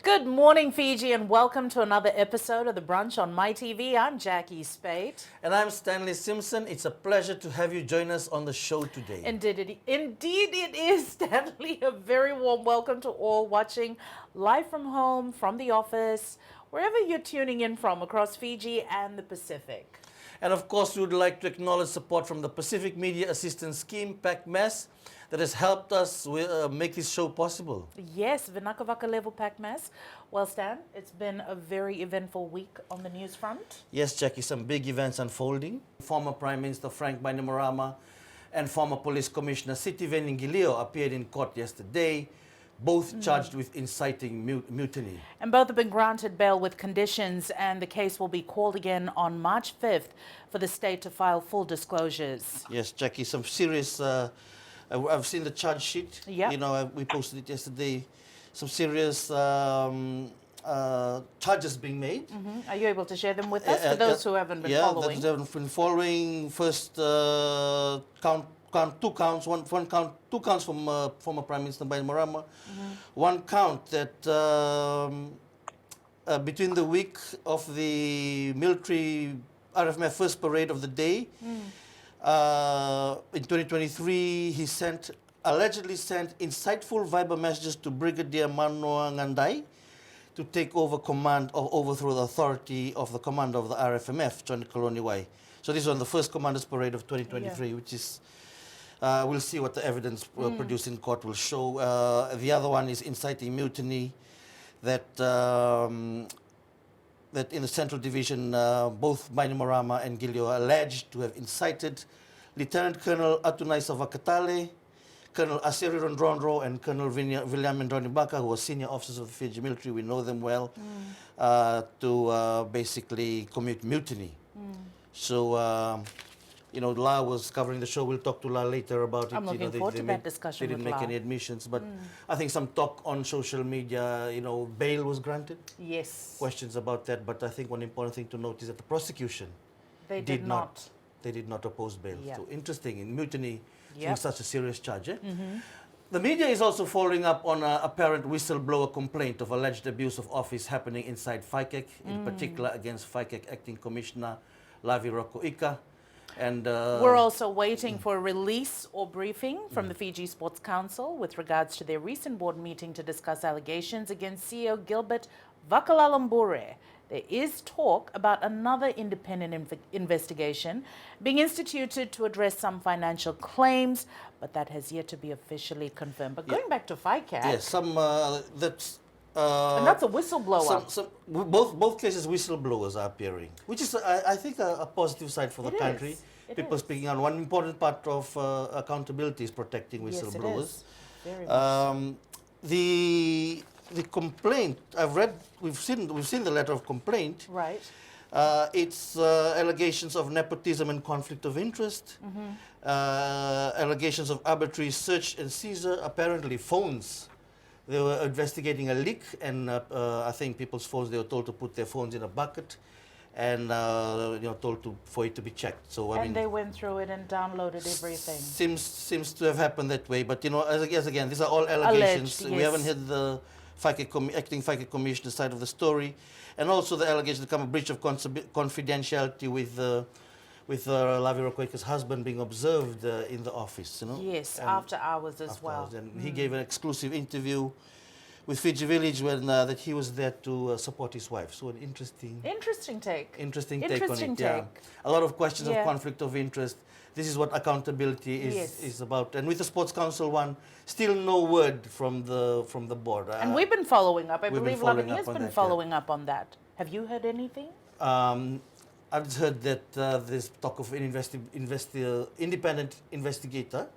Good morning, Fiji, and welcome to another episode of the Brunch on MaiTV. I'm Jacquee Speight. And I'm Stanley Simpson. It's a pleasure to have you join us on the show today. Indeed it is, Stanley. A very warm welcome to all watching live from home, from the office, wherever you're tuning in from across Fiji and the Pacific. And of course, we would like to acknowledge support from the Pacific Media Assistance Scheme, PACMAS, that has helped us make this show possible. Yes, Vinakavaka level PACMAS. Well, Stan, it's been a very eventful week on the news front. Yes, Jackie, some big events unfolding. Former Prime Minister Frank Bainimarama and former Police Commissioner Siti Veningilio appeared in court yesterday, both charged with inciting mutiny. And both have been granted bail with conditions, and the case will be called again on March 5th for the state to file full disclosures. Yes, Jackie, some serious... I've seen the charge sheet. Yep. You know, we posted it yesterday. Some serious charges being made. Are you able to share them with us for those who haven't been following? Yeah, haven't been following. First, two counts. Two counts from former Prime Minister Bainimarama. One count that between the week of the military RFMF first parade of the day. In 2023, he allegedly sent insightful Viber messages to Brigadier Manoa Ngandai to take over command or overthrow the authority of the commander of the RFMF, John Koloniwai. So this was on the first Commander's Parade of 2023, which is, we'll see what the evidence produced in court will show. The other one is inciting mutiny, that in the Central Division, both Bainimarama and Gilio are alleged to have incited Lieutenant Colonel Atunai Savakatale, Colonel Asiri Rondronro, and Colonel William Ndronibaka, who are senior officers of the Fiji military, we know them well, to basically commit mutiny. So, you know, La was covering the show. We'll talk to La later about it. I'm looking forward to that discussion They didn't with make La. any admissions, but I think some talk on social media, you know, bail was granted. Yes. Questions about that, but I think one important thing to note is that the prosecution They did not. They did not oppose bail. Yeah. So interesting, in mutiny, Yep. such a serious charge. Eh? The media is also following up on an apparent whistleblower complaint of alleged abuse of office happening inside FICAC, in particular against FICAC Acting Commissioner Lavi Rokoika. And we're also waiting for a release or briefing from the Fiji Sports Council with regards to their recent board meeting to discuss allegations against CEO Gilbert Vakalalambure. There is talk about another independent investigation being instituted to address some financial claims, but that has yet to be officially confirmed. But going back to FICAC, yes, some that's. and that's a whistleblower. Both cases, whistleblowers are appearing, which is, I think, a positive side for the country. People speaking on. One important part of accountability is protecting whistleblowers. Yes, it is. Very much. The complaint I've read, we've seen the letter of complaint. Right. It's allegations of nepotism and conflict of interest. Allegations of arbitrary search and seizure. Apparently, phones. They were investigating a leak, and I think people's phones, they were told to put their phones in a bucket, and you know, told for it to be checked. So I mean, they went through it and downloaded everything. Seems to have happened that way. But you know, again, these are all allegations. Alleged, we haven't had the acting FICAC commissioner side of the story, and also the allegations that come a breach of confidentiality with Lavi Rokoika's husband being observed in the office, you know. Yes, after hours as well. And he gave an exclusive interview with Fiji Village when that he was there to support his wife. So an interesting take on it. Yeah, a lot of questions of conflict of interest. This is what accountability is about. And with the Sports Council one, still no word from the board. And we've been following up. I believe Lomani has been following up on that. Have you heard anything? I've just heard that there's talk of an independent investigator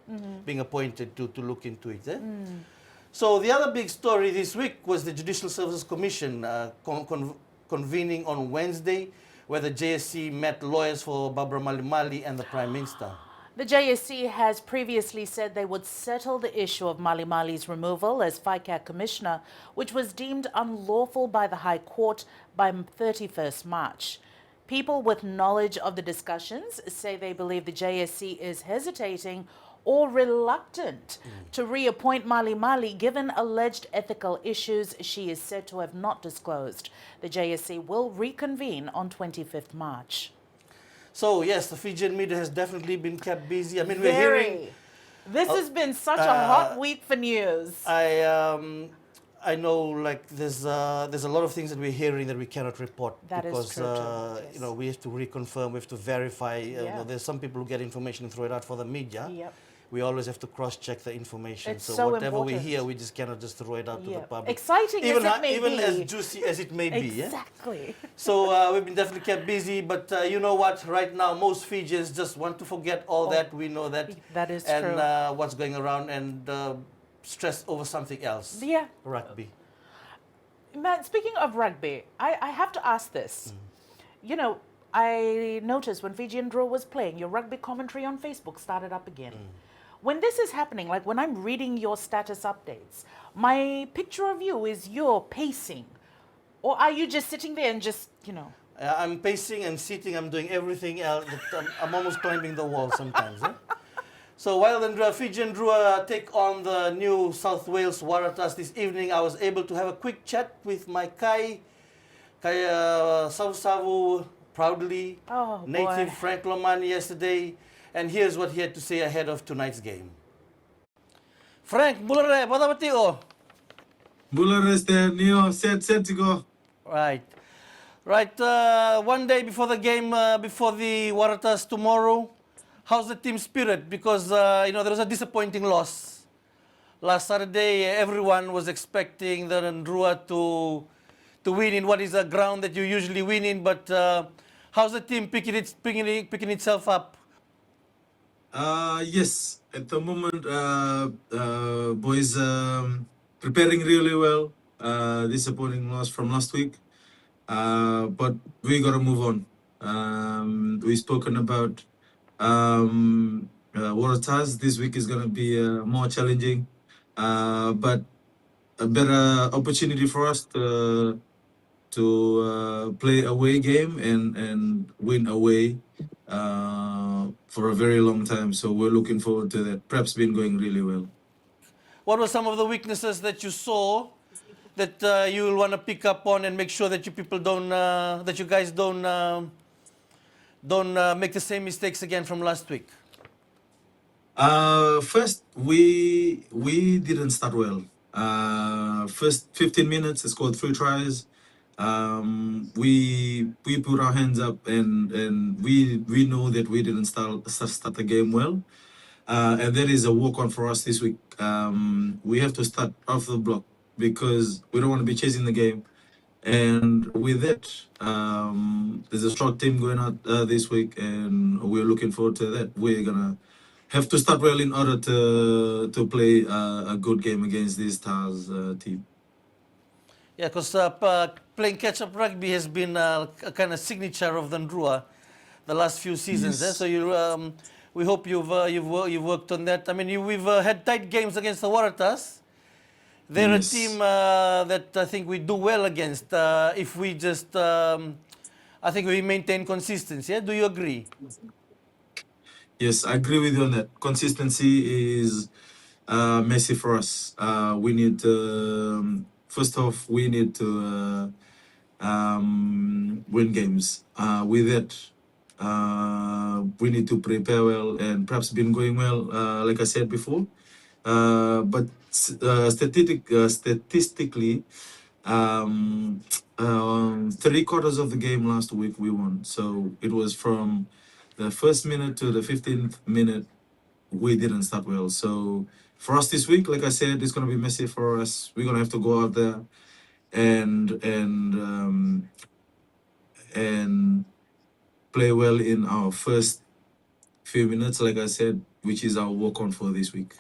being appointed to look into it. So the other big story this week was the Judicial Services Commission convening on Wednesday, where the JSC met lawyers for Barbara Malimali and the Prime Minister. The JSC has previously said they would settle the issue of Malimali's removal as FICAC Commissioner, which was deemed unlawful by the High Court by 31st March. People with knowledge of the discussions say they believe the JSC is hesitating or reluctant to reappoint Mali Mali given alleged ethical issues she is said to have not disclosed. The JSC will reconvene on 25th March. So yes, the Fijian media has definitely been kept busy. I mean, we're hearing. This has been such a hot week for news. I know, like there's a lot of things that we're hearing that we cannot report That is because true, John. Yes. you know, we have to reconfirm, we have to verify. You Yeah. know, there's some people who get information and throw it out for the media. Yep. We always have to cross-check the information. It's So so whatever we important. hear, we just cannot just throw it out to the Yep. public. Exciting as it may even be. as juicy as it may be. Yeah? Exactly. So we've been definitely kept busy, but you know what? Right now, most Fijians just want to forget all that. We know that. That is and, true. And what's going around and stress over something else. Yeah. Rugby. Man, speaking of rugby, I have to ask this. You know, I noticed when Fiji and Drua was playing, your rugby commentary on Facebook started up again. When this is happening, like when I'm reading your status updates, my picture of you is you're pacing. Or are you just sitting there and just, you know? I'm pacing and sitting. I'm doing everything else. I'm almost climbing the wall sometimes. So while the Fiji and Drua take on the New South Wales Waratahs this evening, I was able to have a quick chat with my Kai Savu proudly, native boy. Frank Lomani yesterday. And here's what he had to say ahead of tonight's game. Frank, Bula re, pada pati o? Bula reste, Neo, set to go. Right. Right, one day before the game, before the Waratahs tomorrow, how's the team spirit? Because, you know, there was a disappointing loss. Last Saturday, everyone was expecting the Drua to win in what is a ground that you usually win in, but how's the team picking itself up? Yes, at the moment, boys preparing really well. Disappointing loss from last week, but we gotta move on. We spoken about Waratahs. This week is gonna be more challenging, but a better opportunity for us to play away game and win away for a very long time. So we're looking forward to that. Prep's been going really well. What were some of the weaknesses that you saw that you will want to pick up on and make sure that you people don't, that you guys don't make the same mistakes again from last week? First, we didn't start well. First 15 minutes, I scored 3 tries. We put our hands up and we know that we didn't start the game well. And that is a walk-on for us this week. We have to start off the block because we don't want to be chasing the game. And with that, there's a strong team going out this week, and we're looking forward to that. We're gonna have to start well in order to play a good game against this Stars team. Yeah, because playing catch-up rugby has been a kind of signature of the Drua the last few seasons. Yes. So you, we hope you've worked on that. I mean, we've had tight games against the Waratahs. They're Yes. a team that I think we do well against if we just, I think we maintain consistency. Yeah? Do you agree? Yes, I agree with you on that. Consistency is messy for us. We need to, first off, we need to win games. With that, we need to prepare well, and perhaps been going well, like I said before. But statistically, 3/4 of the game last week we won. So it was from the first minute to the 15th minute, we didn't start well. So for us this week, like I said, it's gonna be messy for us. We're gonna have to go out there and play well in our first few minutes, like I said, which is our walk-on for this week.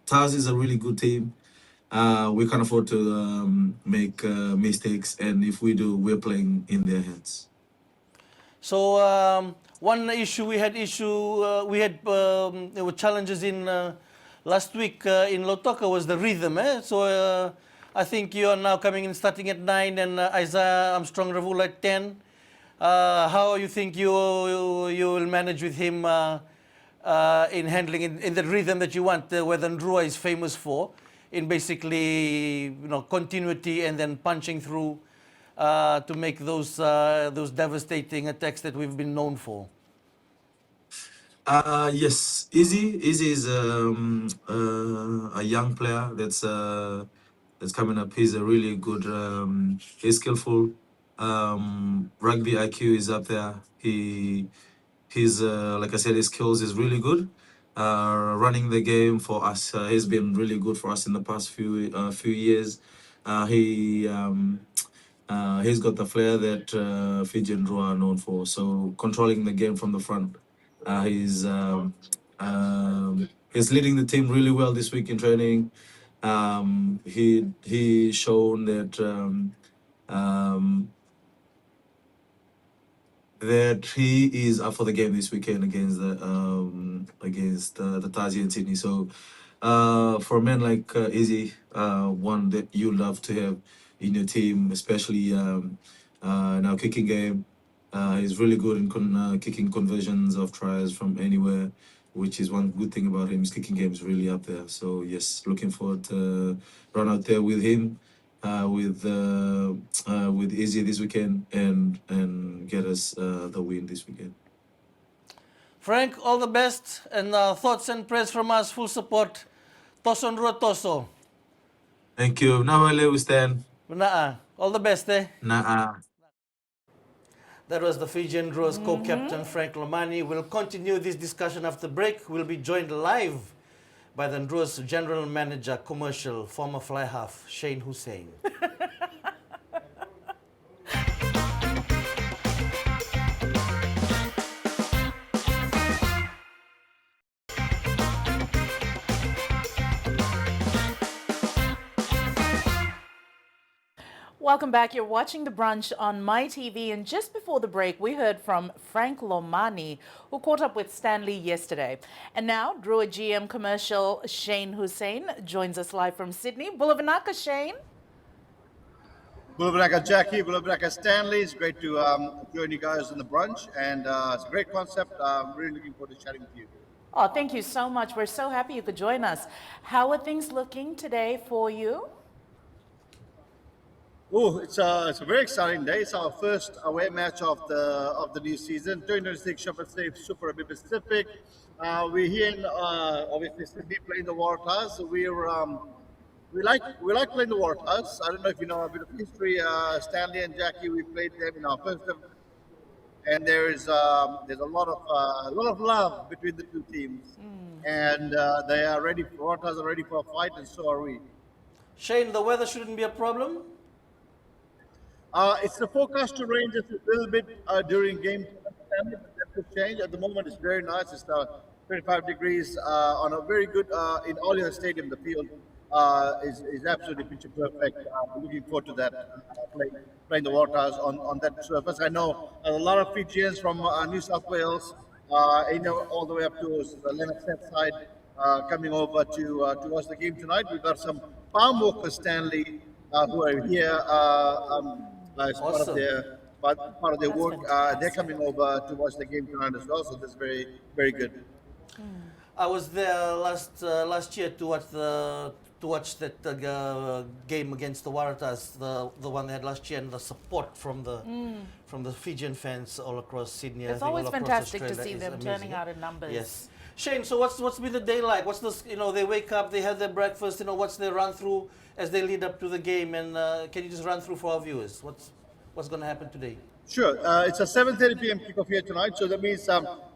Taz is a really good team. We can't afford to make mistakes, and if we do, we're playing in their hands. So one issue we had there were challenges in last week in Lautoka was the rhythm. So I think you are now coming in starting at 9 and Isaiah Armstrong Ravula at 10. How you think you will manage with him in handling in the rhythm that you want, where the Drua is famous for, in basically continuity and then punching through to make those devastating attacks that we've been known for. Yes, Easy is a young player that's coming up. He's a really good. He's skillful. Rugby IQ is up there. He's like I said, his skills is really good. Running the game for us, he's been really good for us in the past few years. He's got the flair that Fijian Drua are known for. So controlling the game from the front. He's leading the team really well this week in training. He shown that he is up for the game this weekend against the Tazi in Sydney. So for a man like Izzy, one that you love to have in your team, especially in our kicking game. He's really good in kicking conversions of tries from anywhere, which is one good thing about him. His kicking game is really up there. So yes, looking forward to run out there with him, with Izzy this weekend, and get us the win this weekend. Frank, all the best, and thoughts and prayers from us, full support. Toso Drua Toso. Thank you. Nawale Stan. All the best, eh? Naa. That was the Fijian Drua's co-captain, Frank Lomani. We'll continue this discussion after break. We'll be joined live by the Drua's General Manager Commercial, former fly half, Shane Hussein. Welcome back. You're watching The Brunch on MaiTV, and just before the break, we heard from Frank Lomani, who caught up with Stanley yesterday. And now, Drua GM Commercial Shane Hussein joins us live from Sydney. Bula Vinaka, Shane. Bula Vinaka, Jacquee. Bula Vinaka, Stanley. It's great to join you guys in The Brunch, and it's a great concept. I'm really looking forward to chatting with you. Oh, thank you so much. We're so happy you could join us. How are things looking today for you? Oh, it's a very exciting day. It's our first away match of the new season. 2026 Shepherd State Super Rugby Pacific. We're here in obviously Sydney playing the Waratahs. So we like playing the Waratahs. I don't know if you know a bit of history. Stanley and Jacquee, we played them in our first ever, and there's a lot of love between the two teams, and they are ready. Waratahs are ready for a fight, and so are we. Shane, the weather shouldn't be a problem. It's the forecast to rain just a little bit during game time, but that could change. At the moment, it's very nice. It's 25 degrees on a very good in Allianz Stadium. The field is absolutely picture perfect. Looking forward to that, playing the Waratahs on that surface. I know a lot of Fijians from New South Wales, all the way up to the Lennox side, coming over to watch the game tonight. We've got some farm workers, Stanley, who are here. As Awesome. part of their work. They're coming over to watch the game tonight as well, so that's very, very good. I was there last year to watch that game against the Waratahs, the one they had last year, and the support from the Fijian fans all across Sydney. It's always fantastic to see them turning out in numbers. Yes. Shane, so what's been the day like? What's this? They wake up, they have their breakfast. What's their run through as they lead up to the game? And can you just run through for our viewers? What's going to happen today? Sure. It's a 7:30 p.m. kickoff here tonight, so that means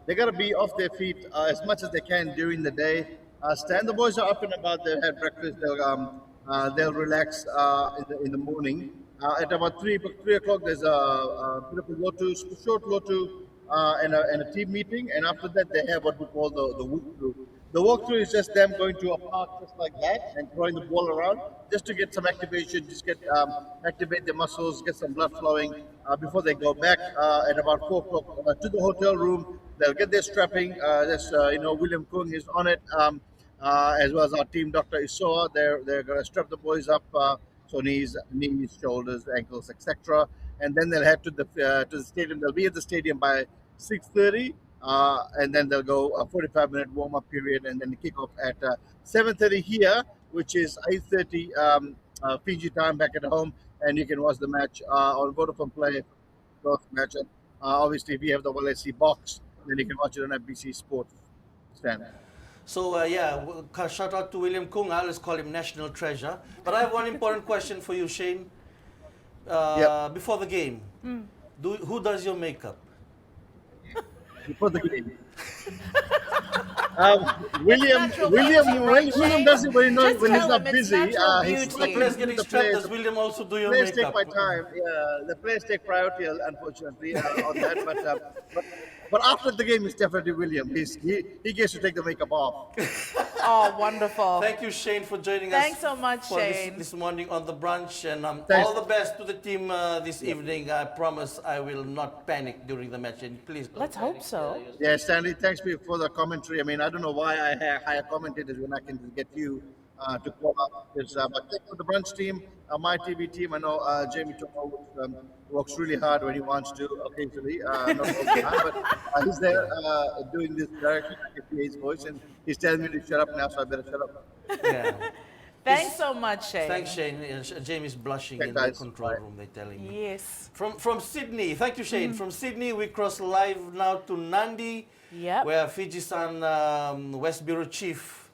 they got to be off their feet as much as they can during the day. The boys are up and about. They'll have breakfast. They'll relax in the morning. At about 3 o'clock, there's a bit of a short lotu, and a team meeting. And after that, they have what we call the walkthrough. The walkthrough is just them going to a park just like that and throwing the ball around just to get some activation, activate their muscles, get some blood flowing before they go back at about 4 o'clock to the hotel room. They'll get their strapping. William Kung is on it, as well as our team, Dr. Isoa. They're going to strap the boys up, so knees, shoulders, ankles, etc. And then they'll head to the stadium. They'll be at the stadium by 6:30. and then they'll go a 45-minute warm-up period, and then the kickoff at 7:30 here, which is 8:30 Fiji time back at home, and you can watch the match on Vodafone Play. Both match, and obviously, if you have the Walesi box, then you can watch it on FBC Sports. Stan. So shout out to William Kung. I always call him National Treasure. But I have one important question for you, Shane. Yep. Before the game, who does your makeup? Before the game. William, natural William, beauty, well, right, William Shane? does it when, Just when he's tell not him it's busy. natural He's beauty. The like players getting the strapped. players. Does William also do your Players take makeup? my time. Yeah, the players take priority, unfortunately, on that. But after the game, it's definitely William. He gets to take the makeup off. Oh, wonderful. Thank you, Shane, for joining Thanks us so much, for Shane. this morning on the brunch. And Thanks. all the best to the team this evening. I promise I will not panic during the match. And please don't Let's hope so. Yeah, Stanley, thanks for the commentary. I mean, I don't know why I hire commentators when I can get you to call up. But thanks for the brunch team, my TV team. I know Jamie Tomo works really hard when he wants to, occasionally, not all the time, but he's there doing this direction. I can hear his voice, and he's telling me to shut up now, so I better shut up. Yeah. Thanks so much, Shane. Thanks, Shane. Jamie's blushing Thanks, in the guys. control Bye. room, they're telling me. Yes. From Sydney, thank you, Shane. From Sydney, we cross live now to Nandi, Yep. where Fiji Sun West Bureau Chief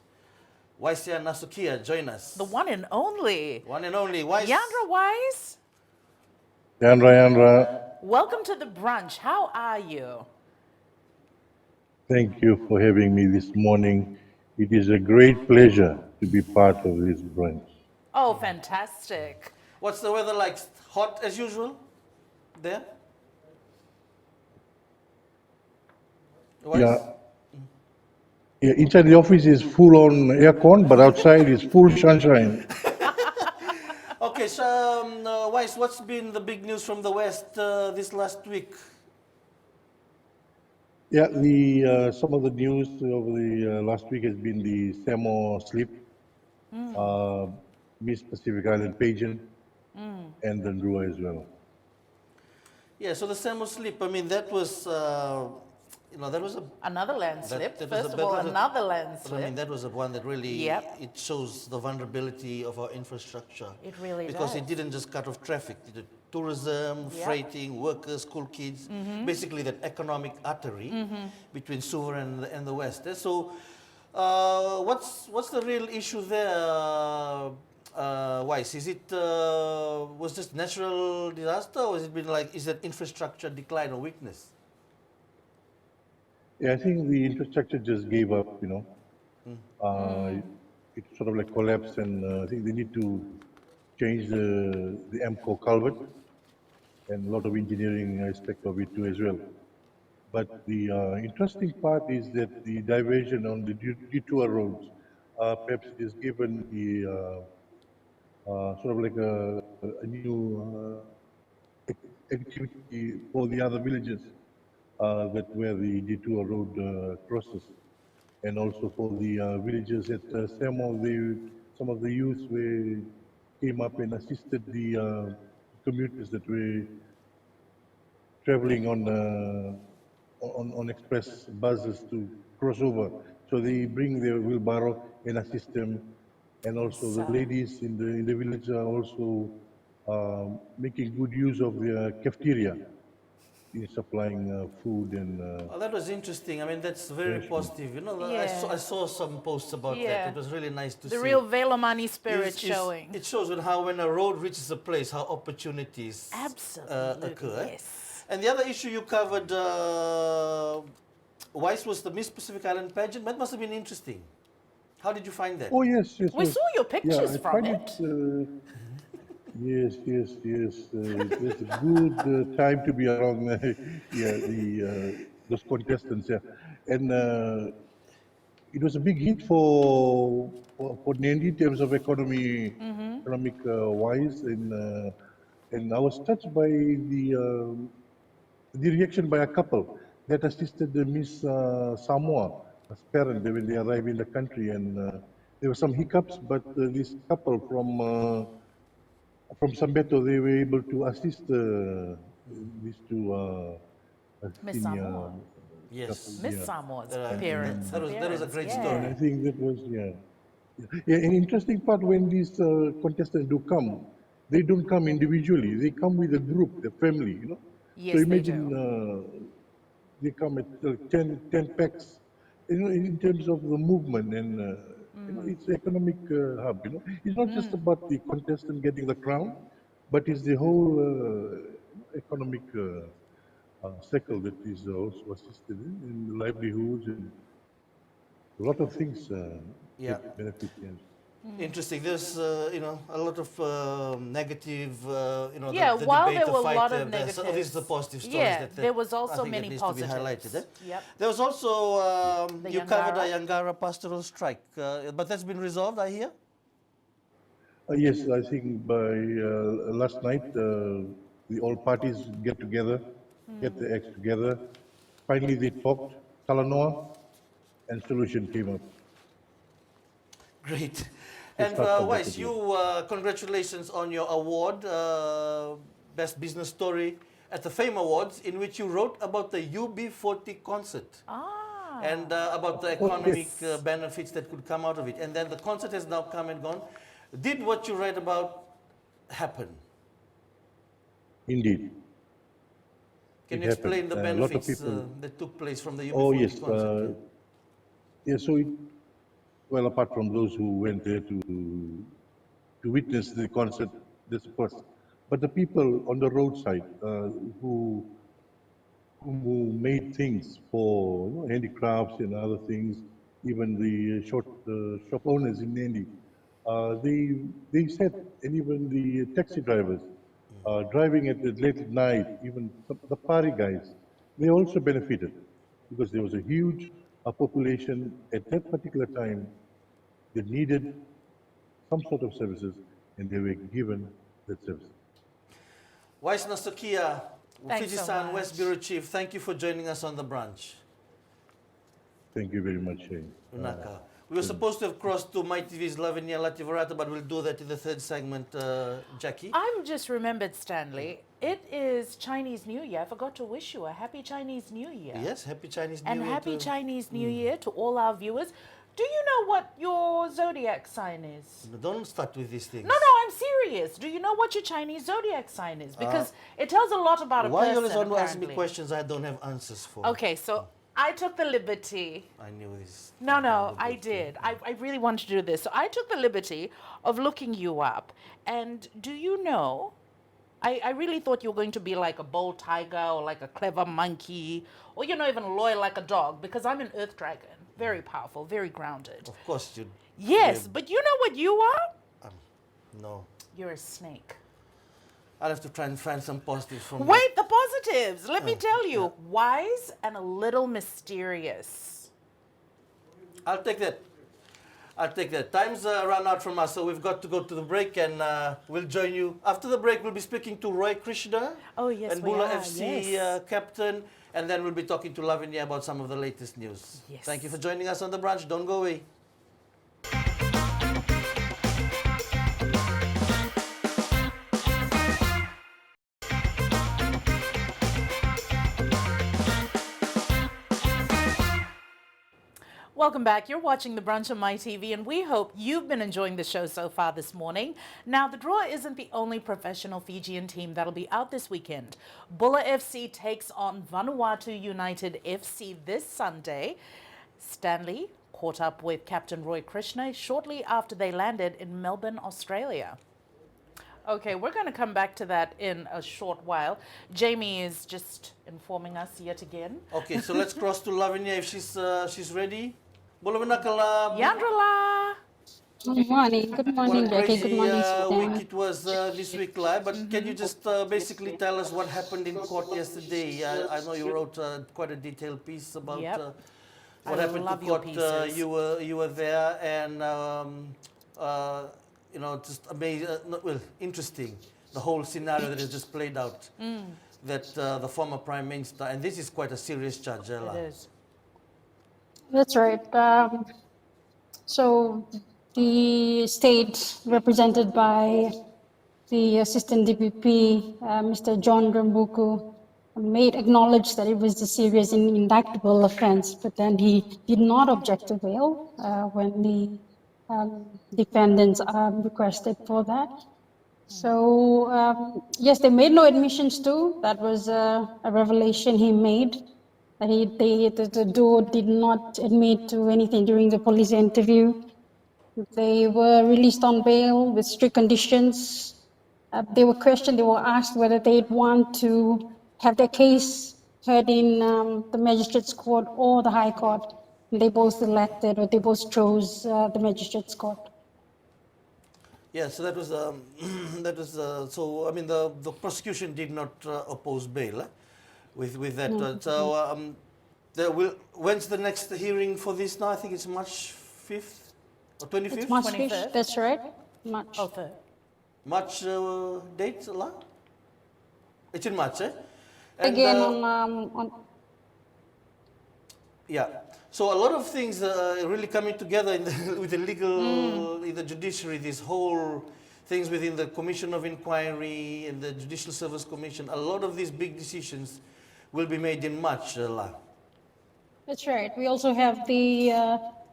Wys Nasokia join us. The one and only. One and only Wys. Yandra Wise, Yandra, welcome to the brunch. How are you? thank you for having me this morning. It is a great pleasure to be part of this brunch. Oh, fantastic. What's the weather like? Hot as usual there? Wys? Yeah, inside the office is full on aircon, but outside is full sunshine. Okay, so Wys, what's been the big news from the West this last week? Yeah, some of the news over the last week has been the Samo slip, Miss Pacific Island pageant, and the Drua as well. Yeah, so the Samo slip, I mean, that was, that was a Another landslip. that was First a of all, better- another But I landslip. mean, that was the one that really, Yep. it shows the vulnerability of our infrastructure. It really Because does. it didn't just cut off traffic, it did tourism, Yep. freighting, workers, school kids, basically that economic artery between Suva and the West. So what's the real issue there, Wys? Is it, was this natural disaster, or has it been like, is that infrastructure decline or weakness? Yeah, I think the infrastructure just gave up, It sort of like collapsed, and I think they need to change the MCO culvert and a lot of engineering aspect of it too as well. But the interesting part is that the diversion on the detour roads, perhaps it is given the sort of like a new activity for the other villages that where the detour road crosses, and also for the villages at some of the youth came up and assisted the commuters that were traveling on express buses to cross over. So they bring their wheelbarrow and assist them, and also the ladies in the village are also making good use of the cafeteria in supplying food and Well, that was interesting. I mean, that's very positive. Yeah. I saw some posts about that. Yeah. It was really nice to The see. real Lomani spirit It's- showing. It shows when a road reaches a place, how opportunities Absolutely. occur. Yes. And the other issue you covered, Wys, was the Miss Pacific Island pageant. That must have been interesting. How did you find that? oh yes, We saw your pictures I from find it. Yes. It was a good time to be around those contestants. Yeah, and it was a big hit for Nandi in terms of economic wise, and I was touched by the reaction by a couple that assisted the Miss Samoa as parent when they arrived in the country, and there were some hiccups, but this couple from Sambeto, they were able to assist these two Miss senior Samoa. Yes. Miss Yeah. Samoa's That appearance. that was a great yeah. story. And I think that was, yeah, an interesting part when these contestants do come, they don't come individually. They come with a group, the family, So Yes, they imagine do. they come at 10 packs, in terms of the movement and, it's economic hub, It's not just about the contestant getting the crown, but it's the whole economic circle that is also assisted in the livelihoods and a lot of things Yeah. get benefit, yes. Interesting. There's, a lot of negative, Yeah, the while debate, there the were a fight. lot of These are the negatives, positive stories yeah, that there was I also think that many needs to be positives. highlighted. Yep. There was also, The you covered a Yangara. Yangara pastoral strike, but that's been resolved, I hear? Yes, I think by last night, the all parties get together, get the acts together. Finally, they talked, Talanoa, and solution came up. Great. They And start from that Wys, again. you, congratulations on your award, Best Business Story at the Fame Awards, in which you wrote about the UB40 concert. Ah. And about the economic benefits that could come out of it. And then the concert has now come and gone. Did what you write about happen? Indeed, Can it you explain happened. the A lot of benefits people. that took place from the Oh UB40 yes, concert? yeah. So, well, apart from those who went there to witness the concert, that's of course. But the people on the roadside who who made things for handicrafts and other things, even the shop owners in Nandi, they said, and even the taxi drivers driving at the late at night, even the party guys, they also benefited because there was a huge population at that particular time that needed some sort of services, and they were given that service. Wys Nasokia, Thanks Fiji so Sun West much. Bureau Chief, thank you for joining us on the brunch. Thank you very much, Shane. Unaka. We were supposed to have crossed to MaiTV's Lavinia Lativarata, but we'll do that in the third segment, Jacquee. I'm just remembered, Stanley. It is Chinese New Year. I forgot to wish you a happy Chinese New Year. Yes, happy Chinese New And Year. happy to- Chinese New Year to all our viewers. Do you know what your zodiac sign is? Don't start with these things. No, I'm serious. Do you know what your Chinese zodiac sign is? Because it tells a lot about a Why you person. always want to ask me apparently. questions I don't have answers for? Okay, so I took the liberty. I knew this. No, I did. I really wanted to do this. So I took the liberty of looking you up. And do you know, I really thought you were going to be like a bold tiger or like a clever monkey or, even loyal like a dog because I'm an earth dragon. Very powerful, very grounded. Of course you. Yes, but you know what you are? No. You're a snake. I'll have to try and find some positives from Wait, the positives. Let me tell you. Wise and a little mysterious. I'll take that. I'll take that. Time's run out from us, so we've got to go to the break, and we'll join you. After the break, we'll be speaking to Krishna. Oh, yes, and we Bula are, FC yes. captain, and then we'll be talking to Lavinia about some of the latest news. Yes. Thank you for joining us on the brunch. Don't go away. Welcome back. You're watching The Brunch on MaiTV, and we hope you've been enjoying the show so far this morning. Now, the Drua isn't the only professional Fijian team that'll be out this weekend. Bula FC takes on Vanuatu United FC this Sunday. Stanley caught up with Captain Krishna shortly after they landed in Melbourne, Australia. Okay, we're going to come back to that in a short while. Jamie is just informing us yet again. Okay, so let's cross to Lavinia if she's ready. Bula Vinakala. Yandrila! Good morning, What a Jacquee. Good crazy morning, week Stan. it was this week live, but can you just basically tell us what happened in court yesterday? I know you wrote quite a detailed piece about Yep. what I happened love to your court. pieces. You were there, and just amazing. Interesting. The whole scenario that has just played out. That the former Prime Minister, and this is quite a serious charge, Ella. It is. That's right. So the state, represented by the Assistant DPP, Mr. John Rambuku, acknowledged that it was a serious and indictable offense, but then he did not object to bail when the defendants requested for that. So yes, they made no admissions too. That was a revelation he made. That the duo did not admit to anything during the police interview. They were released on bail with strict conditions. They were questioned, they were asked whether they'd want to have their case heard in the magistrates court or the high court. And they both elected, or they both chose the magistrates court. Yeah, so that was so. I mean, the prosecution did not oppose bail with that. No. When's the next hearing for this now? I think it's March 5th or 25th. It's March 25th. 5th, that's right. March. Oh, third. March date, La? It's in March, eh? And, Again on yeah. So a lot of things are really coming together in with the legal, in the judiciary, these whole things within the Commission of Inquiry and the Judicial Service Commission. A lot of these big decisions will be made in March, La. That's right. We also have the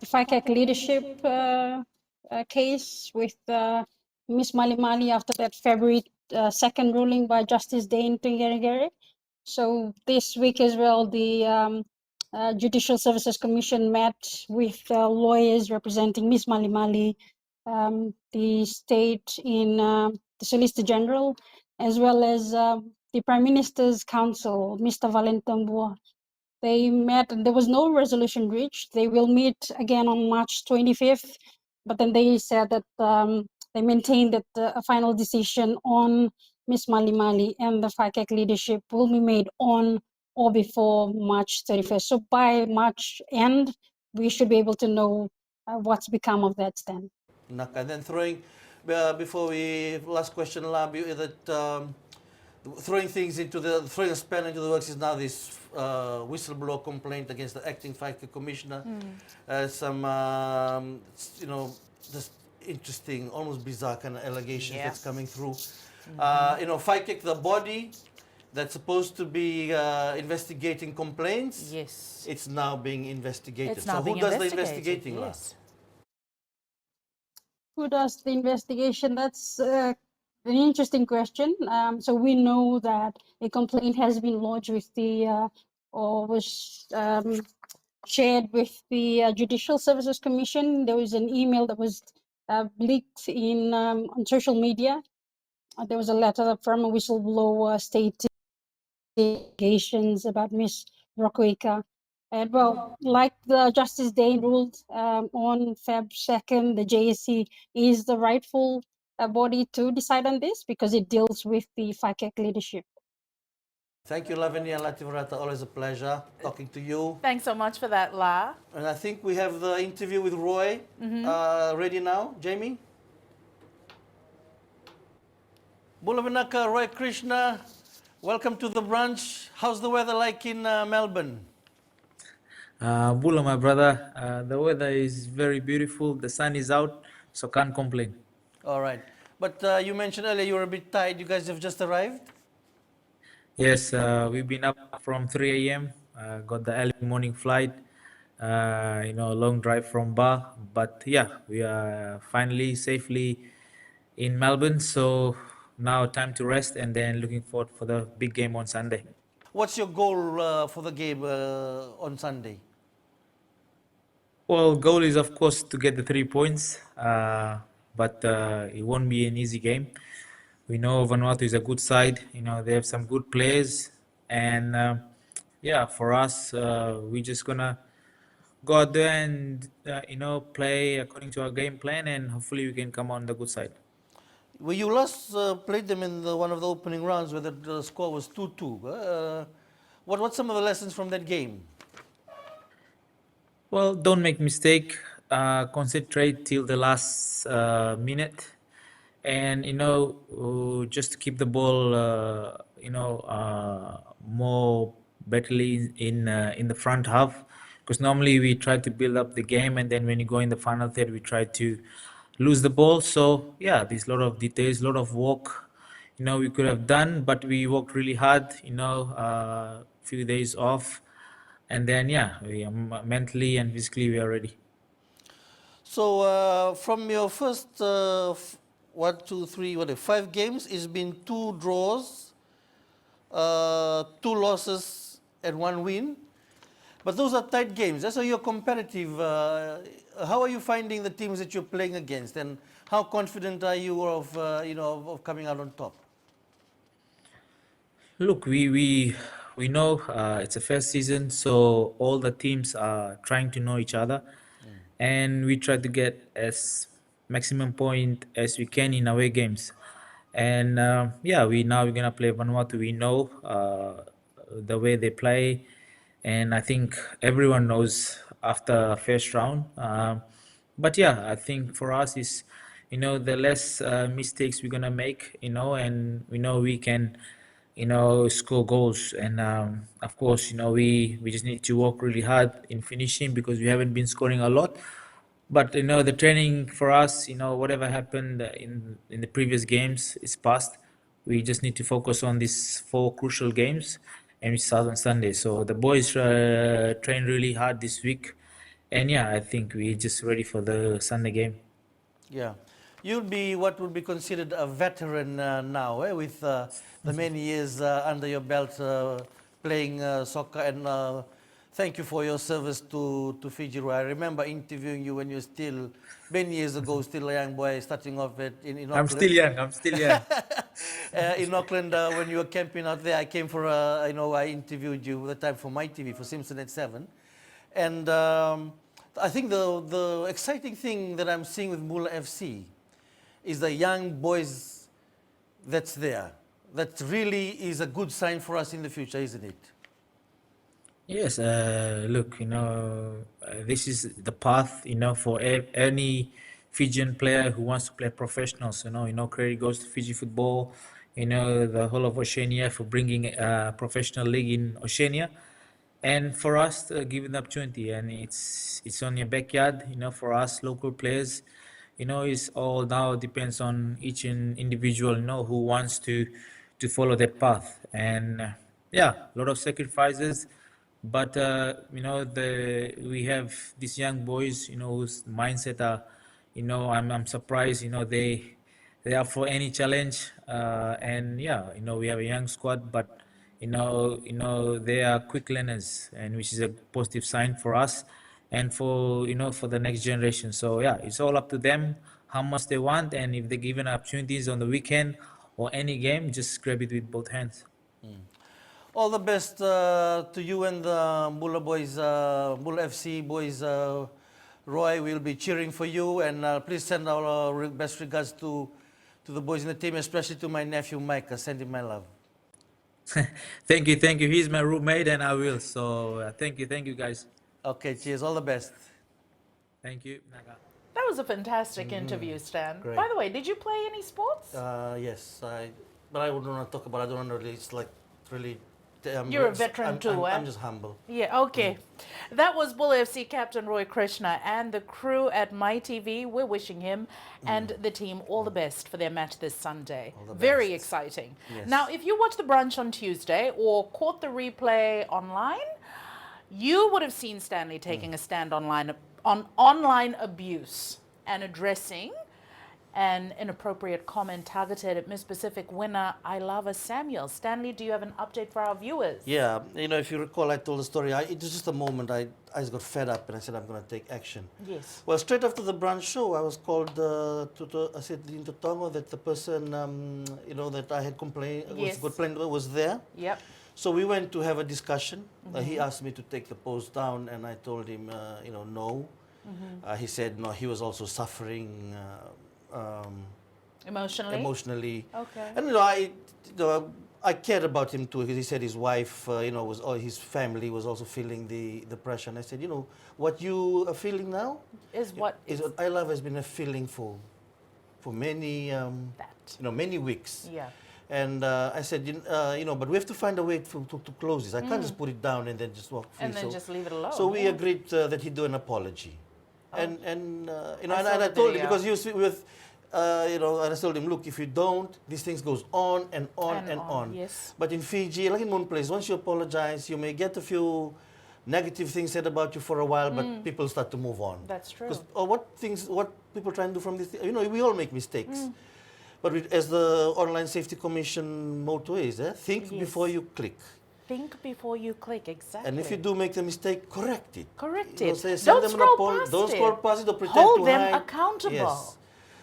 FICAC leadership case with Miss Mali Mali after that February 2nd ruling by Justice Dane Tungarigere. So this week as well, the Judicial Services Commission met with lawyers representing Miss Mali Mali, the state in the Solicitor General, as well as the Prime Minister's Counsel, Mr. Valentambua. They met and there was no resolution reached. They will meet again on March 25th, but then they said that they maintained that a final decision on Ms. Mali Mali and the FICAC leadership will be made on or before March 31st. So by March end, we should be able to know what's become of that stand. And then throwing, before we, last question, La, that throwing a spanner into the works is now this whistleblower complaint against the acting FICA commissioner. Some, just interesting, almost bizarre kind of allegations that's coming through. FICA, the body that's supposed to be investigating complaints, Yes. it's now being investigated. It's now so being who does the investigated, investigating, yes. Who does the investigation? That's an interesting question. So we know that a complaint has been lodged with the, or was shared with the Judicial Services Commission. There was an email that was leaked in on social media. There was a letter from a whistleblower stating allegations about Ms. Rokoika. And well, like the Justice Day ruled on Feb 2nd, the JSC is the rightful body to decide on this because it deals with the FICAC leadership. Thank you, Lavenia Lativarata. Always a pleasure talking to you. Thanks so much for that, La. And I think we have the interview with Roy ready now. Jamie? Bula Vinaka, Roy Krishna. Welcome to the brunch. How's the weather like in Melbourne? Bula, my brother, the weather is very beautiful. The sun is out, so can't complain. All right. But you mentioned earlier you were a bit tired. You guys have just arrived? Yes, we've been up from 3 a.m. Got the early morning flight. A long drive from Ba. But yeah, we are finally safely in Melbourne. So now time to rest and then looking forward for the big game on Sunday. What's your goal for the game on Sunday? Well, goal is of course to get the 3 points, but it won't be an easy game. We know Vanuatu is a good side. They have some good players, and for us, we're just gonna go out there and play according to our game plan, and hopefully we can come on the good side. Well, you last played them in one of the opening rounds where the score was 2-2. What's some of the lessons from that game? Well, don't make mistake. Concentrate till the last minute, and just to keep the ball, more betterly in the front half. Because normally we try to build up the game, and then when you go in the final third, we try to lose the ball. So yeah, there's a lot of details, a lot of work we could have done, but we worked really hard, few days off, and then we are mentally and physically we are ready. So from your first 1, 2, 3, 5 games, it's been 2 draws, 2 losses and 1 win. But those are tight games. So you're competitive. How are you finding the teams that you're playing against, and how confident are you of of coming out on top? Look, we know it's a first season, so all the teams are trying to know each other, and we try to get as maximum point as we can in away games. And we're gonna play Vanuatu. We know the way they play, and I think everyone knows after first round. But I think for us is, the less mistakes we're gonna make, and we know we can, score goals. And of course, we just need to work really hard in finishing because we haven't been scoring a lot. But the training for us, whatever happened in the previous games is past. We just need to focus on these 4 crucial games, and we start on Sunday. So the boys train really hard this week, and I think we're just ready for the Sunday game. Yeah. You'll be what would be considered a veteran now, with the many years under your belt playing soccer. And thank you for your service to Fiji. I remember interviewing you when you were still, many years ago, still a young boy, starting off in Auckland. I'm still young. In Auckland, when you were camping out there, I came for I interviewed you at the time for MaiTV, for Simpson at 7. And I think the exciting thing that I'm seeing with Bula FC is the young boys that's there. That really is a good sign for us in the future, isn't it? Yes, look, this is the path, for any Fijian player who wants to play professionals. Credit goes to Fiji football, the whole of Oceania for bringing a professional league in Oceania, and for us giving the opportunity. And it's on your backyard, for us local players. It's all now depends on each individual, who wants to follow that path. And a lot of sacrifices. But we have these young boys, whose mindset are, I'm surprised, they are for any challenge. And we have a young squad, but they are quick learners, and which is a positive sign for us and for for the next generation. So it's all up to them how much they want, and if they're given opportunities on the weekend or any game, just grab it with both hands. All the best to you and the Bula boys, Bula FC boys. Roy will be cheering for you, and please send our best regards to the boys in the team, especially to my nephew Micah. Send him my love. Thank you. He's my roommate, and I will. So thank you guys. Okay, cheers. All the best. Thank you, Naga. That was a fantastic interview, Stan. Great. By the way, did you play any sports? Yes, but I wouldn't want to talk about it. I don't want to really, it's like really... You're a veteran too, I'm just humble. Yeah, okay. That was Bula FC captain Roy Krishna and the crew at MaiTV. We're wishing him and the team all the best for their match this Sunday. Very exciting. Yes. Now, if you watched the brunch on Tuesday or caught the replay online, you would have seen Stanley taking a stand on online abuse and addressing an inappropriate comment targeted at Miss Pacific winner Ilava Samuel. Stanley, do you have an update for our viewers? Yeah, if you recall, I told the story. It was just a moment. I just got fed up and I said, I'm going to take action. Yes. Well, straight after the brunch show, I was called I said in Tongo that the person, that I had complained, Yes. was there. Yep. So we went to have a discussion. He asked me to take the post down, and I told him, no. He said, no, he was also suffering emotionally. Okay. And I cared about him too, because he said his wife, his family was also feeling the pressure. And I said, what you are feeling now Is what I love has been a feeling for many many weeks. Yeah. And I said, but we have to find a way to close this. I can't just put it down and then just walk free. And then just leave it alone. So we agreed that he'd do an apology. And I told him, because he was with, and I told him, look, if you don't, these things goes on and on and on. Yes. But in Fiji, like in one place, once you apologize, you may get a few negative things said about you for a while, but people start to move on. That's true. What people try and do from this, we all make mistakes. But as the Online Safety Commission motto is, think before you click. Think before you click, exactly. And if you do make the mistake, correct it. Correct You know, it. say, send Don't them an scroll past Don't it. scroll past it or pretend Hold to them hide. accountable. Yes.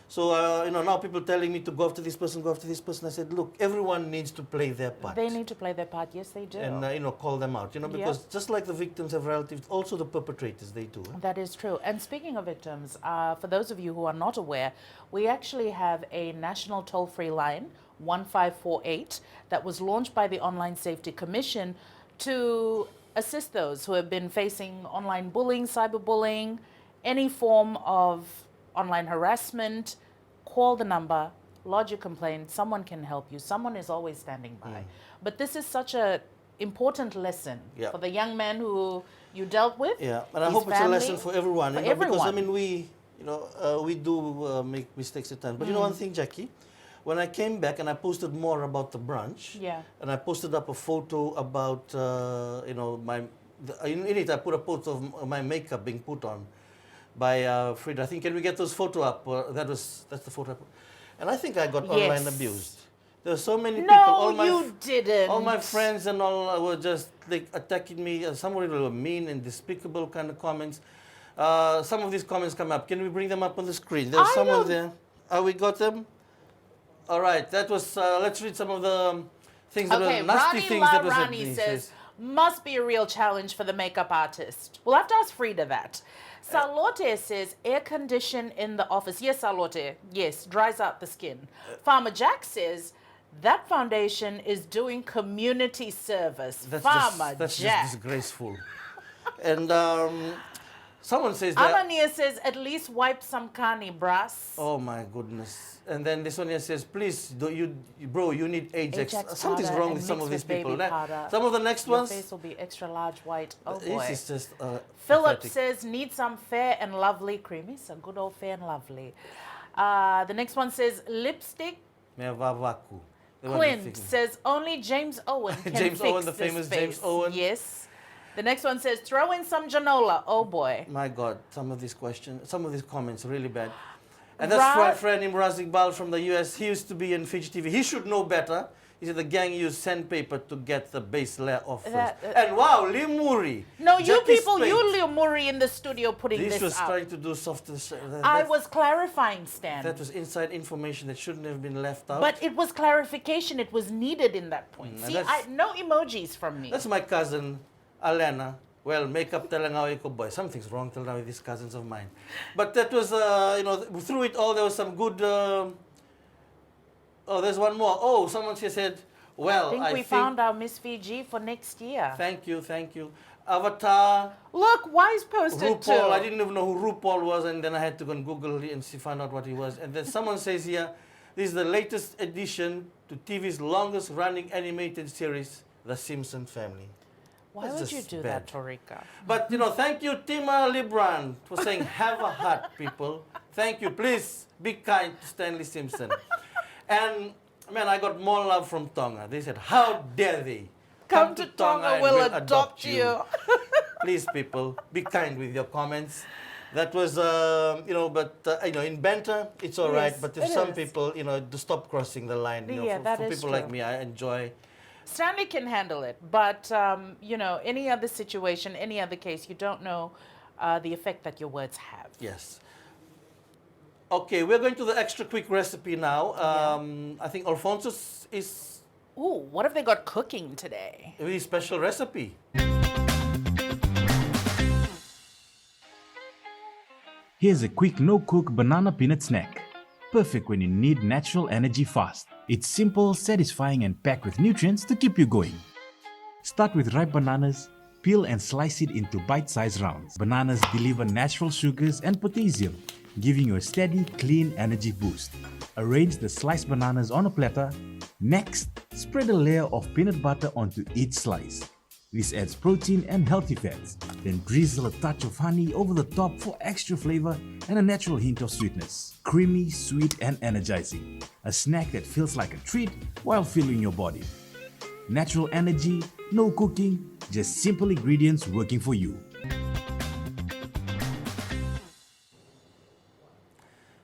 So, now people telling me to go after this person, go after this person. I said, look, everyone needs to play their part. They need to play their part. Yes, they do. And, call them out, because just like the victims have relatives, also the perpetrators, they do. That is true. And speaking of victims, for those of you who are not aware, we actually have a national toll-free line, 1548, that was launched by the Online Safety Commission to assist those who have been facing online bullying, cyberbullying, any form of online harassment. Call the number, lodge your complaint, someone can help you, someone is always standing by. But this is such an important lesson for the young man who you dealt with. Yeah, and I his hope it's a family, lesson for everyone. for Because, everyone. we do make mistakes at times. But you know one thing, Jacquee? When I came back and I posted more about the brunch, and I posted up a photo about, in it I put a photo of my makeup being put on by Frida. I think, can we get those photo up? That's the photo I put. And I think I got online abused. There were so many people. No, you didn't. All my friends and all were just like attacking me. Some of them were mean and despicable kind of comments. Some of these comments come up. Can we bring them up on the screen? There's someone there. We got them? All right, that was, let's read some of the things that were nasty things that was said. Rani says, must be a real challenge for the makeup artist. We'll have to ask Frida that. Salote says, air condition in the office. Yes, Salote, yes, dries out the skin. Farmer Jack says, that foundation is doing community service. Farmer That's Jack. just disgraceful. And someone says that. Anania says, at least wipe some kani, brass. Oh my goodness. And then this one here says, please, bro, you need Ajax. Something's powder wrong and with some mix of these with people. baby powder. Some of the next Your ones. face will be extra large white. Oh boy. This is just Philip pathetic. says, need some fair and lovely creamy. So good old fair and lovely. The next one says, lipstick. Mevavaku. Clint says, only James Owen can James fix Owen, the this famous face. James Owen. Yes. The next one says, throw in some janola. Oh boy. My God, some of these comments, really bad. And that's my friend Imraz Iqbal from the US. He used to be in Fiji TV. He should know better. He said the gang used sandpaper to get the base layer off first. And wow, Limuri. No, you Jacquee people, Speight. you Limuri in the studio putting This this was up. trying to do softer. I was clarifying, Stan. That was inside information that shouldn't have been left out. But it was clarification. It was needed in that point. See, no emojis from me. That's my cousin, Alena. Well, makeup talangaw ko boy. Something's wrong till now with these cousins of mine. But that was, through it all, there was some good... there's one more. Oh, someone here said, well, I think we found our Miss Fiji for next year. Thank you. Avatar. Look, Wys posted RuPaul. too. I didn't even know who RuPaul was, and then I had to go and Google and find out what he was. And then someone says here, this is the latest addition to TV's longest-running animated series, The Simpson Family. Why would you do that, Torika? But, thank you, Tima Libran, for saying, have a heart, people. Thank you. Please, be kind to Stanley Simpson. And, man, I got more love from Tonga. They said, how dare they? Come to Tonga, we'll adopt you. Please, people, be kind with your comments. That was, in banter, it's all right. But if some people, to stop crossing the line, for people like me, I enjoy. Stanley can handle it, but any other situation, any other case, you don't know the effect that your words have. Yes. Okay, we're going to the extra quick recipe now. I think Alphonsus is... Ooh, what have they got cooking today? A really special recipe. Here's a quick no-cook banana peanut snack. Perfect when you need natural energy fast. It's simple, satisfying and packed with nutrients to keep you going. Start with ripe bananas, peel and slice it into bite-sized rounds. Bananas deliver natural sugars and potassium, giving you a steady, clean energy boost. Arrange the sliced bananas on a platter. Next, spread a layer of peanut butter onto each slice. This adds protein and healthy fats. Then drizzle a touch of honey over the top for extra flavor and a natural hint of sweetness. Creamy, sweet and energizing. A snack that feels like a treat while filling your body. Natural energy, no cooking, just simple ingredients working for you.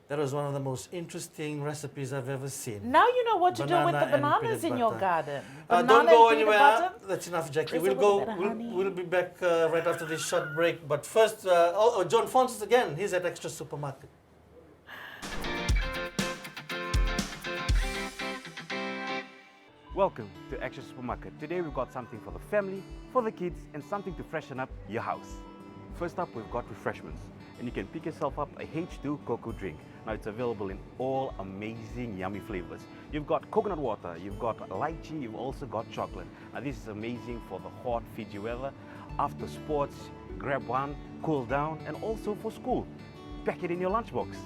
That was one of the most interesting recipes I've ever seen. Now you know what to do with Banana the and bananas peanut in your butter. garden. Don't Banana go and peanut anywhere. butter. That's enough, Jackie. Drizzle We'll with a bit of honey. We'll be back right after this short break. But first, John Fonses again. He's at Extra Supermarket. Welcome to Extra Supermarket. Today we've got something for the family, for the kids, and something to freshen up your house. First up, we've got refreshments, and you can pick yourself up a H2 cocoa drink. Now it's available in all amazing yummy flavors. You've got coconut water, you've got lychee, you've also got chocolate. Now this is amazing for the hot Fiji weather. After sports, grab one, cool down, and also for school. Pack it in your lunchbox.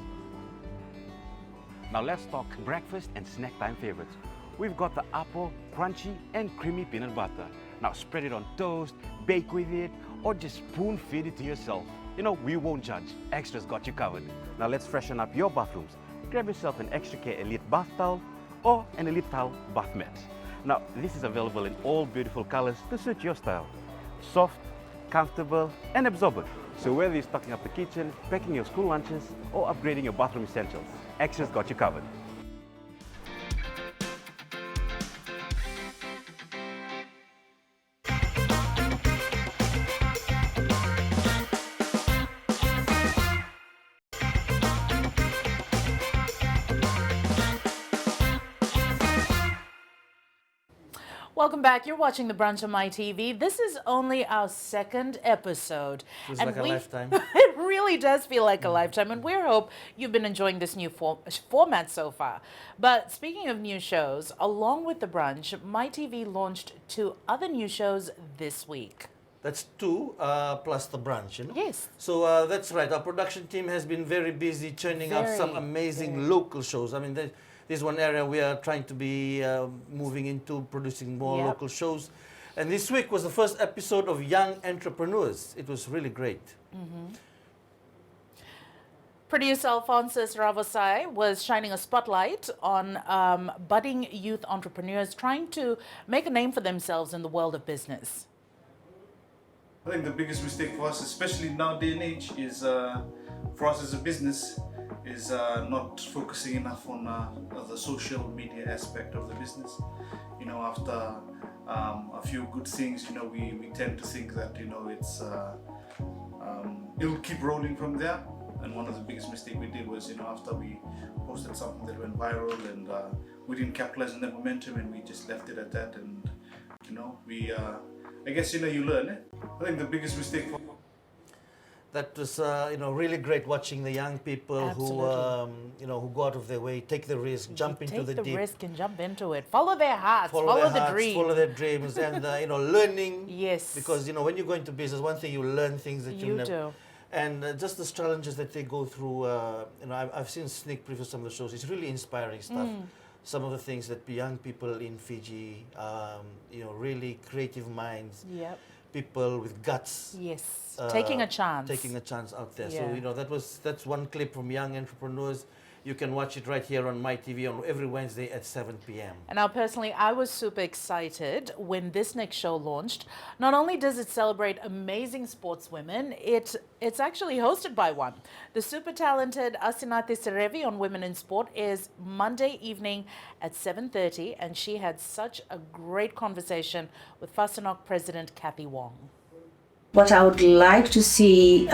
Now let's talk breakfast and snack time favorites. We've got the apple, crunchy and creamy peanut butter. Now spread it on toast, bake with it, or just spoon feed it to yourself. You know, we won't judge. Extra's got you covered. Now let's freshen up your bathrooms. Grab yourself an Extra Care Elite bath towel or an Elite Towel bath mat. Now this is available in all beautiful colors to suit your style. Soft, comfortable and absorbent. So whether you're stocking up the kitchen, packing your school lunches or upgrading your bathroom essentials, Extra's got you covered. Welcome back. You're watching the Brunch on MaiTV. This is only our second episode. Feels like a lifetime. It really does feel like a lifetime, and we hope you've been enjoying this new format so far. But speaking of new shows, along with the Brunch, MaiTV launched 2 other new shows this week. That's 2 plus the brunch, you know? Yes. So that's right. Our production team has been very busy churning up some amazing local shows. I mean, this is one area we are trying to be moving into, producing more local shows. And this week was the first episode of Young Entrepreneurs. It was really great. Producer Alphonsus Ravosai was shining a spotlight on budding youth entrepreneurs trying to make a name for themselves in the world of business. I think the biggest mistake for us, especially now day and age, is for us as a business, is not focusing enough on the social media aspect of the business. You know, after a few good things, you know, we tend to think that, you know, it'll keep rolling from there. And one of the biggest mistakes we did was, you know, after we posted something that went viral and we didn't capitalize on that momentum and we just left it at that. And, you know, I guess, you know, you learn. I think the biggest mistake for... That was, you know, really great watching the young people who, you know, who go out of their way, take the risk, jump into the deep. Take the risk and jump into it. Follow their hearts, follow the dreams. Follow their dreams and, you know, learning. Yes. Because, you know, when you go into business, one thing you learn things that you never... do. And just the challenges that they go through, you know, I've seen sneak previews of some of the shows. It's really inspiring stuff. Some of the things that young people in Fiji, you know, really creative minds. Yep. People with guts. Yes, taking a chance. Taking a chance out there. Yeah. So, you know, that's one clip from Young Entrepreneurs. You can watch it right here on MaiTV on every Wednesday at 7 p.m. And now, personally, I was super excited when this next show launched. Not only does it celebrate amazing sportswomen, it's actually hosted by one. The super talented Asinati Serevi on Women in Sport is Monday evening at 7:30, and she had such a great conversation with Fasanok President Kathy Wong. What I would like to see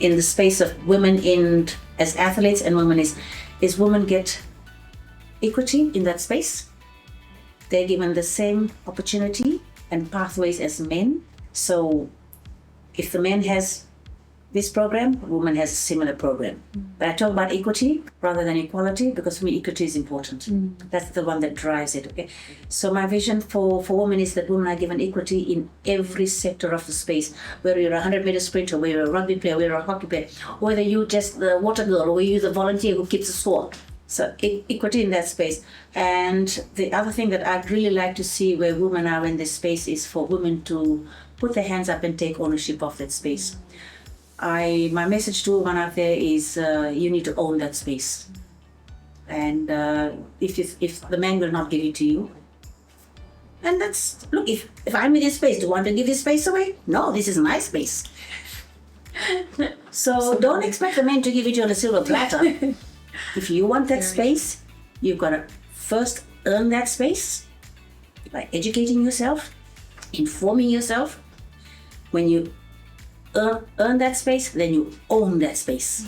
in the space of women as athletes and women is women get equity in that space. They're given the same opportunity and pathways as men. So if the man has this program, woman has a similar program. But I talk about equity rather than equality because for me equity is important. That's the one that drives it. Okay. So my vision for women is that women are given equity in every sector of the space. Whether you're a 100-meter sprinter, whether you're a rugby player, whether you're a hockey player, whether you're just the water girl, or you're the volunteer who keeps the score. So equity in that space. And the other thing that I'd really like to see where women are in this space is for women to put their hands up and take ownership of that space. My message to women out there is you need to own that space. And if the man will not give it to you, and that's, look, if I'm in this space, do you want to give this space away? No, this is my space. So don't expect the man to give it to you on a silver platter. If you want that space, you've got to first earn that space by educating yourself, informing yourself. When you earn that space, then you own that space.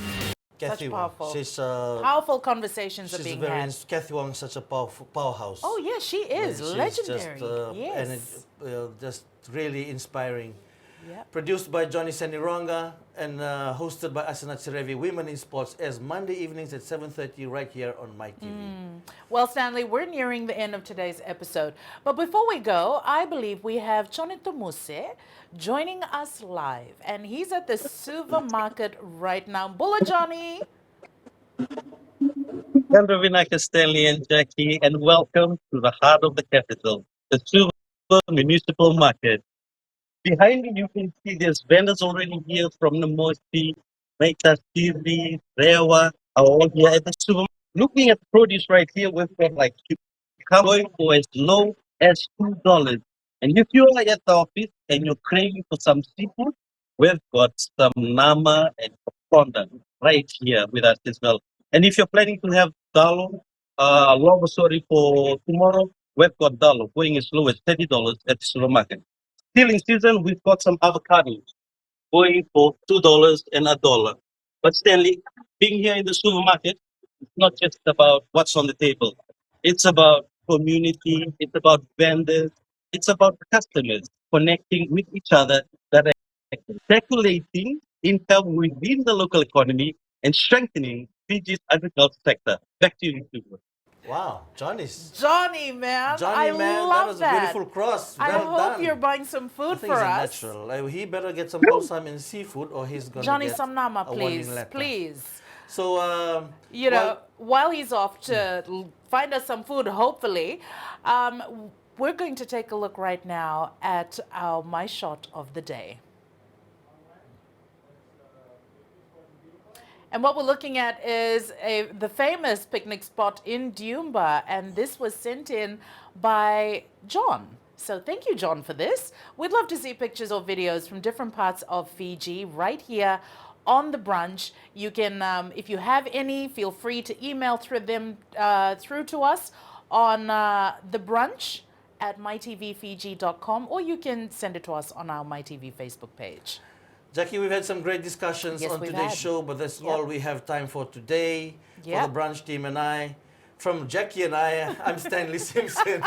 Kathy Wong. powerful- She's Powerful conversations are she's being very had. Kathy Wong is such a powerhouse. Oh, yes, she is. She's Legendary. Just, yes. and it, just really inspiring. Yep. Produced by Johnny Senironga and hosted by Asana Tsirevi, Women in Sports, as Monday evenings at 7:30 right here on MaiTV. Well, Stanley, we're nearing the end of today's episode. But before we go, I believe we have Chonito Muse joining us live. And he's at the supermarket right now. Bula, Johnny. Hello, Vinaka, Stanley, and Jacquee, and welcome to the heart of the capital, the Suva Municipal Market. Behind me, you can see there's vendors already here from Namosi, MaiTV, Drua, are all here at the supermarket. Looking at the produce right here, we've got like cucumber for as low as $2. And if you are at the office and you're craving for some seafood, we've got some nama and fondant right here with us as well. And if you're planning to have dalo, logo sorry for tomorrow, we've got dalo going as low as $30 at the supermarket. Still in season, we've got some avocados going for $2 and $1. But Stanley, being here in the supermarket, it's not just about what's on the table. It's about community, it's about vendors, it's about customers connecting with each other directly, circulating income within the local economy and strengthening Fiji's agriculture sector. Back to you, Mr. Wow, Johnny's. Johnny, man. Johnny, I man, love that was a beautiful cross. I Well hope done. you're buying some I food think for he's a us. natural. He better get some balsam and seafood, or he's gonna Johnny, get some nama, a warning please. letter. Please. So, You know, while he's off to find us some food, hopefully, we're going to take a look right now at our My Shot of the Day. And what we're looking at is the famous picnic spot in Diumba, and this was sent in by John. So thank you, John, for this. We'd love to see pictures or videos from different parts of Fiji right here on the brunch. You can, if you have any, feel free to email through them through to us on the brunch at mytvfiji.com, or you can send it to us on our MaiTV Facebook page. Jacquee, we've had some great discussions on today's show, but that's all we have time for today. For the brunch team and I. From Jacquee and I, I'm Stanley Simpson.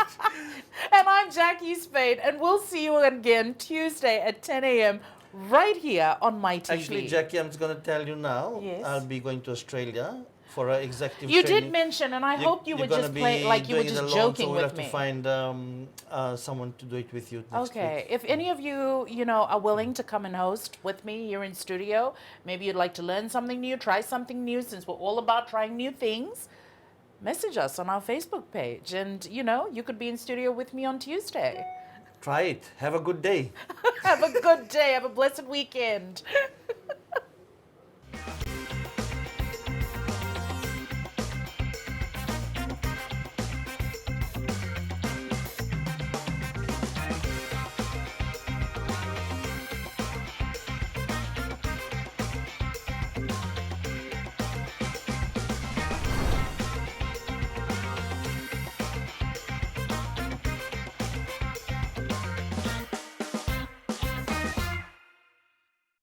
And I'm Jacquee Speight, and we'll see you again Tuesday at 10 a.m. right here on MaiTV. Actually, Jacquee, I'm just going to tell you now, Yes. I'll be going to Australia for an executive You training. did mention, and I hoped you would just play like you were just joking so we'll with have me. to find someone to do it with you next Okay, week. if any of you, are willing to come and host with me here in studio, maybe you'd like to learn something new, try something new, since we're all about trying new things, message us on our Facebook page. And, you could be in studio with me on Tuesday. Try it. Have a good day. Have a good day. Have a blessed weekend.